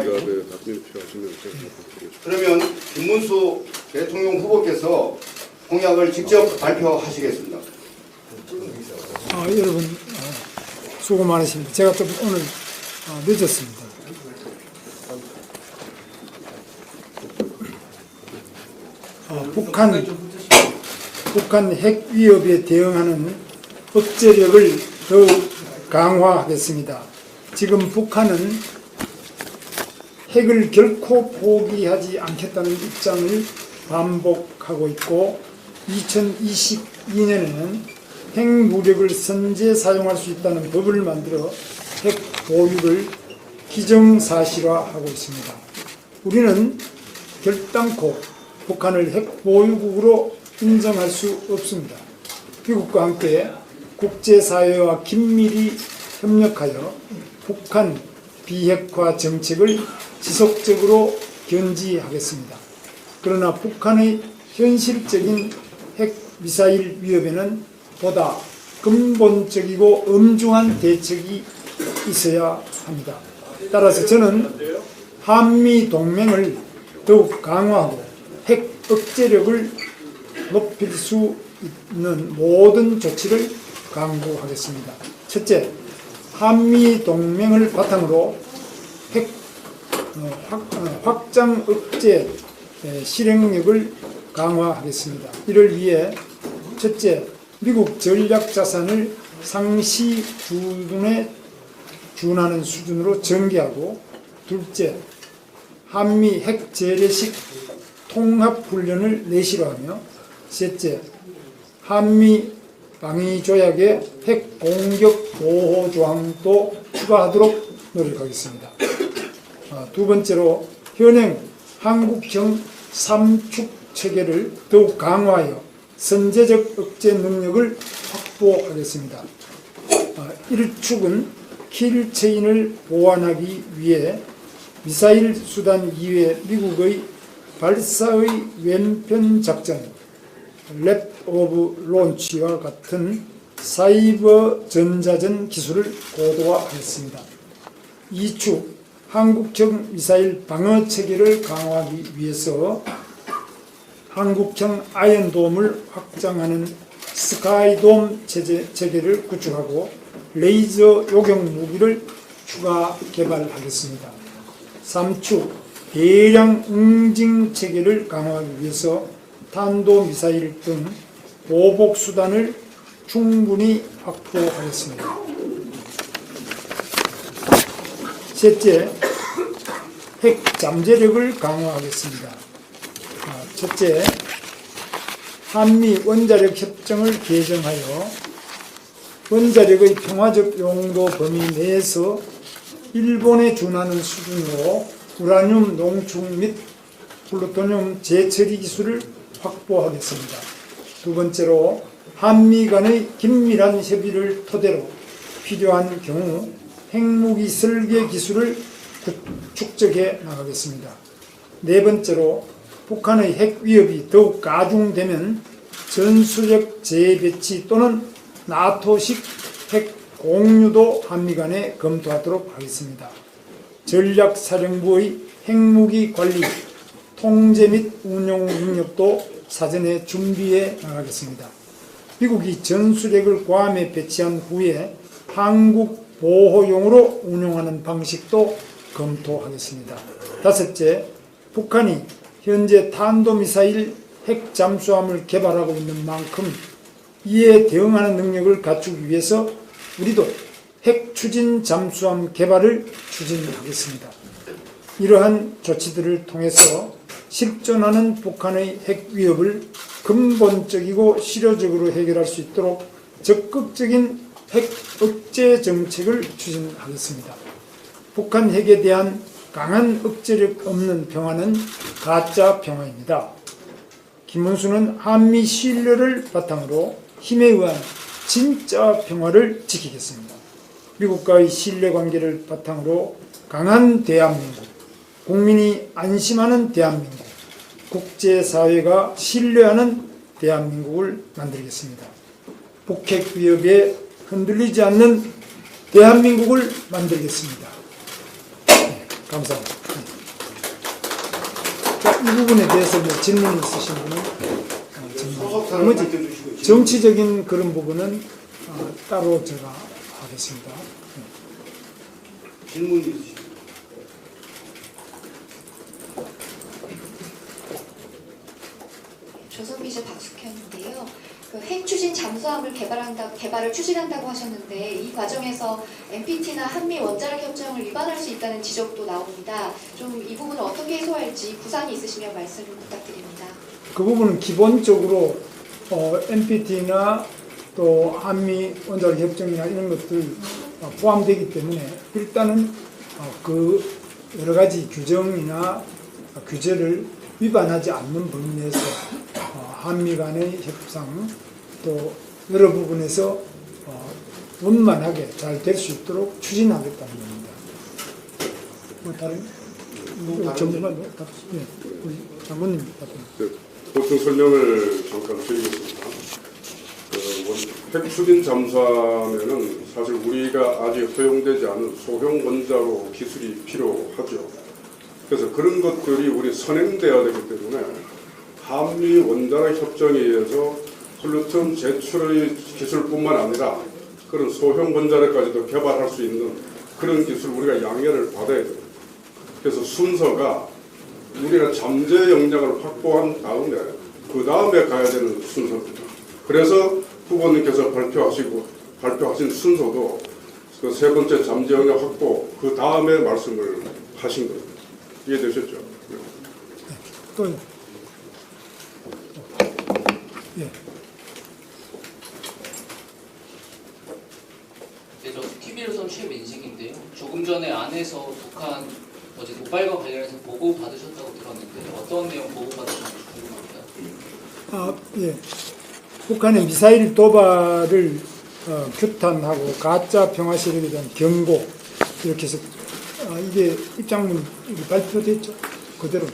답변이 필요하시면 그러면 김문수 대통령 후보께서 공약을 직접 발표하시겠습니다. 여러분 수고 많으십니다. 제가 좀 오늘 늦었습니다. 북한 핵 위협에 대응하는 억제력을 더욱 강화하겠습니다. 지금 북한은 핵을 결코 포기하지 않겠다는 입장을 반복하고 있고 2022년에는 핵무력을 선제 사용할 수 있다는 법을 만들어 핵 보유를 기정사실화하고 있습니다. 우리는 결단코 북한을 핵 보유국으로 인정할 수 없습니다. 미국과 함께 국제사회와 긴밀히 협력하여 북한 비핵화 정책을 지속적으로 견지하겠습니다. 그러나 북한의 현실적인 핵 미사일 위협에는 보다 근본적이고 엄중한 대책이 있어야 합니다. 따라서 저는 한미 동맹을 더욱 강화하고 핵 억제력을 높일 수 있는 모든 조치를 강구하겠습니다. 첫째, 한미 동맹을 바탕으로 핵 확장 억제 실행력을 강화하겠습니다. 이를 위해 첫째, 미국 전략 자산을 상시 주둔에 준하는 수준으로 전개하고, 둘째, 한미 핵 재래식 통합 훈련을 내실화하며, 셋째, 한미 방위 조약의 핵 공격 보호 조항도 추가하도록 노력하겠습니다. 두 번째로 현행 한국형 3축 체계를 더욱 강화하여 선제적 억제 능력을 확보하겠습니다. 1축은 킬체인을 보완하기 위해 미사일 수단 이외 미국의 발사의 왼편 작전, 랩 오브 론치와 같은 사이버 전자전 기술을 고도화하겠습니다. 2축, 한국형 미사일 방어 체계를 강화하기 위해서 한국형 아이언돔을 확장하는 스카이돔 체계를 구축하고 레이저 요격 무기를 추가 개발하겠습니다. 3축, 대량 응징 체계를 강화하기 위해서 탄도미사일 등 보복 수단을 충분히 확보하겠습니다. 셋째, 핵 잠재력을 강화하겠습니다. 첫째, 한미 원자력 협정을 개정하여 원자력의 평화적 용도 범위 내에서 일본에 준하는 수준으로 우라늄 농축 및 플루토늄 재처리 기술을 확보하겠습니다. 두 번째로, 한미 간의 긴밀한 협의를 토대로 필요한 경우 핵무기 설계 기술을 축적해 나가겠습니다. 네 번째로, 북한의 핵 위협이 더욱 가중되면 전술력 재배치 또는 나토식 핵 공유도 한미 간에 검토하도록 하겠습니다. 전략사령부의 핵무기 관리, 통제 및 운용 능력도 사전에 준비해 나가겠습니다. 미국이 전술핵을 괌에 배치한 후에 한국 보호용으로 운용하는 방식도 검토하겠습니다. 다섯째, 북한이 현재 탄도미사일 핵 잠수함을 개발하고 있는 만큼 이에 대응하는 능력을 갖추기 위해서 우리도 핵 추진 잠수함 개발을 추진하겠습니다. 이러한 조치들을 통해서 실존하는 북한의 핵 위협을 근본적이고 실효적으로 해결할 수 있도록 적극적인 핵 억제 정책을 추진하겠습니다. 북한 핵에 대한 강한 억제력 없는 평화는 가짜 평화입니다. 김문수는 한미 신뢰를 바탕으로 힘에 의한 진짜 평화를 지키겠습니다. 미국과의 신뢰관계를 바탕으로 강한 대한민국, 국민이 안심하는 대한민국, 국제사회가 신뢰하는 대한민국을 만들겠습니다. 북핵 위협에 흔들리지 않는 대한민국을 만들겠습니다. 감사합니다. 자, 이 부분에 대해서 뭐 질문 있으신 분은 소속사를 나머지 밝혀주시고 정치적인 그런 부분은 따로 제가 하겠습니다. 질문 있으시고 조선기자 박숙현인데요. 그 핵추진 잠수함을 개발을 추진한다고 하셨는데 이 과정에서 NPT나 한미 원자력 협정을 위반할 수 있다는 지적도 나옵니다. 좀 이 부분을 어떻게 해소할지 구상이 있으시면 말씀 좀 부탁드립니다. 그 부분은 기본적으로 NPT나 또 한미 원자력 협정이나 이런 것들 포함되기 때문에 일단은 그 여러 가지 규정이나 규제를 위반하지 않는 범위 내에서 한미 간의 협상 또 여러 부분에서 원만하게 잘 될 수 있도록 추진하겠다는 겁니다. 뭐 다른 전문가 네, 우리 장관님 답변. 보충 설명을 잠깐 드리겠습니다. 핵추진 잠수함에는 사실 우리가 아직 허용되지 않은 소형 원자로 기술이 필요하죠. 그래서 그런 것들이 우리 선행돼야 되기 때문에 한미 원자력 협정에 의해서 플루톤 제출의 기술뿐만 아니라 그런 소형 원자력까지도 개발할 수 있는 그런 기술 우리가 양해를 받아야 됩니다. 그래서 순서가 우리가 잠재 역량을 확보한 다음에 그 다음에 가야 되는 순서입니다. 그래서 후보님께서 발표하신 순서도 그 세 번째 잠재 역량 확보 그 다음에 말씀을 하신 겁니다. 이해되셨죠? 또 예. 네, 저 TV로선 최민식인데요. 조금 전에 안에서 북한 어제 도발과 관련해서 보고 받으셨다고 들었는데 어떤 내용 보고 받으셨는지 궁금합니다. 예. 북한의 미사일 도발을 규탄하고 가짜 평화 세력에 대한 경고 이렇게 해서 이게 입장문 발표됐죠. 그대로.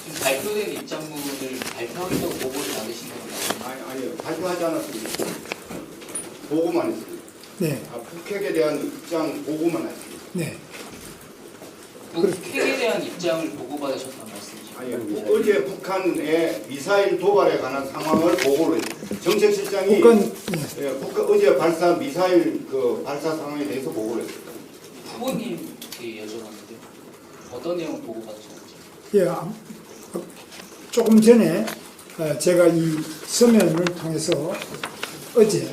지금 발표된 입장문을 발표하겠다고 보고를 받으신 건가요? 아니요. 발표하지 않았습니다. 보고만 했습니다. 네. 북핵에 대한 입장 보고만 했습니다. 네. 북핵에 대한 입장을 보고받으셨다는 말씀이시죠? 아니요. 어제 북한의 미사일 도발에 관한 상황을 보고를 했습니다. 정책실장이 북한 북한 어제 발사 미사일 그 발사 상황에 대해서 보고를 했습니다. 후보님께 여쭤봤는데요. 어떤 내용 보고받으셨는지? 예, 조금 전에 제가 이 서면을 통해서 어제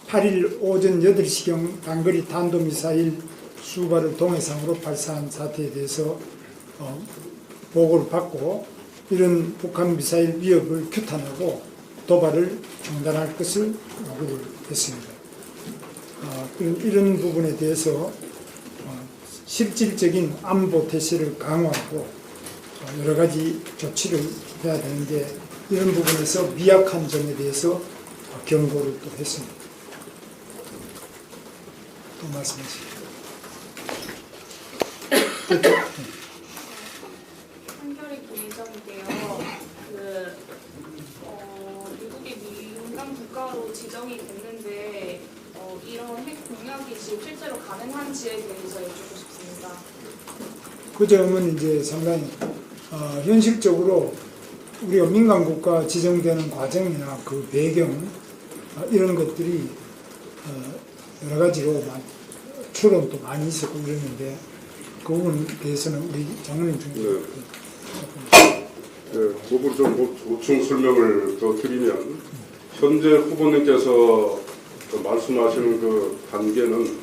8일 오전 8시경 단거리 탄도미사일 수발을 동해상으로 발사한 사태에 대해서 보고를 받고 이런 북한 미사일 위협을 규탄하고 도발을 중단할 것을 요구를 했습니다. 이런 부분에 대해서 실질적인 안보 태세를 강화하고 여러 가지 조치를 해야 되는데 이런 부분에서 미약한 점에 대해서 경고를 또 했습니다. 또 말씀하시죠. 한결이 공정인데요. 미국이 민간 국가로 지정이 됐는데 이런 핵 공약이 지금 실제로 가능한지에 대해서 여쭙고 싶습니다. 그 점은 이제 상당히 현실적으로 우리가 민간 국가 지정되는 과정이나 그 배경 이런 것들이 여러 가지로 추론도 많이 있었고 이러는데 그 부분에 대해서는 우리 장관님 중에 그 부분 좀 보충 설명을 더 드리면 현재 후보님께서 말씀하시는 그 단계는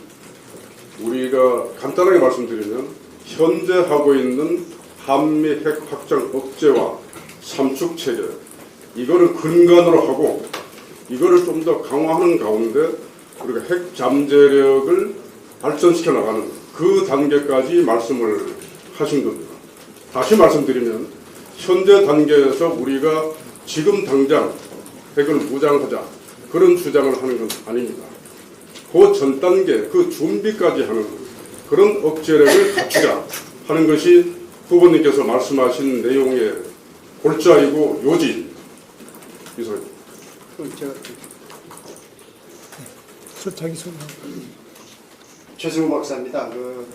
우리가 간단하게 말씀드리면 현재 하고 있는 한미 핵 확장 억제와 삼축 체계 이거를 근간으로 하고 이거를 좀 더 강화하는 가운데 우리가 핵 잠재력을 발전시켜 나가는 그 단계까지 말씀을 하신 겁니다. 다시 말씀드리면 현재 단계에서 우리가 지금 당장 핵을 무장하자 그런 주장을 하는 건 아닙니다. 그 전 단계, 그 준비까지 하는 그런 억제력을 갖추자 하는 것이 후보님께서 말씀하신 내용의 골자이고 요지 이소입니다. 제가 자기 소개 최승우 박사입니다. 그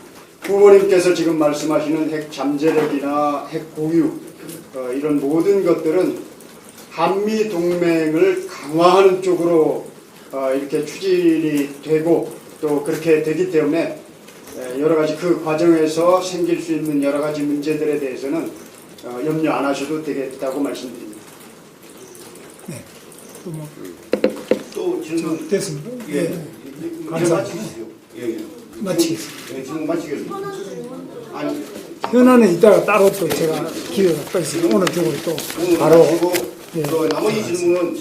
후보님께서 지금 말씀하시는 핵 잠재력이나 핵 보유 이런 모든 것들은 한미 동맹을 강화하는 쪽으로 이렇게 추진이 되고 또 그렇게 되기 때문에 여러 가지 그 과정에서 생길 수 있는 여러 가지 문제들에 대해서는 염려 안 하셔도 되겠다고 말씀드립니다. 네. 또 질문. 됐습니다. 예. 네. 이제 감사합니다. 마치시죠. 예. 마치겠습니다. 예, 질문 마치겠습니다. 아니, 현안은 이따가 따로 또 제가 기회가 또 있으니 오늘 주고 또 오늘 바로 마치고 예. 또 나머지 질문은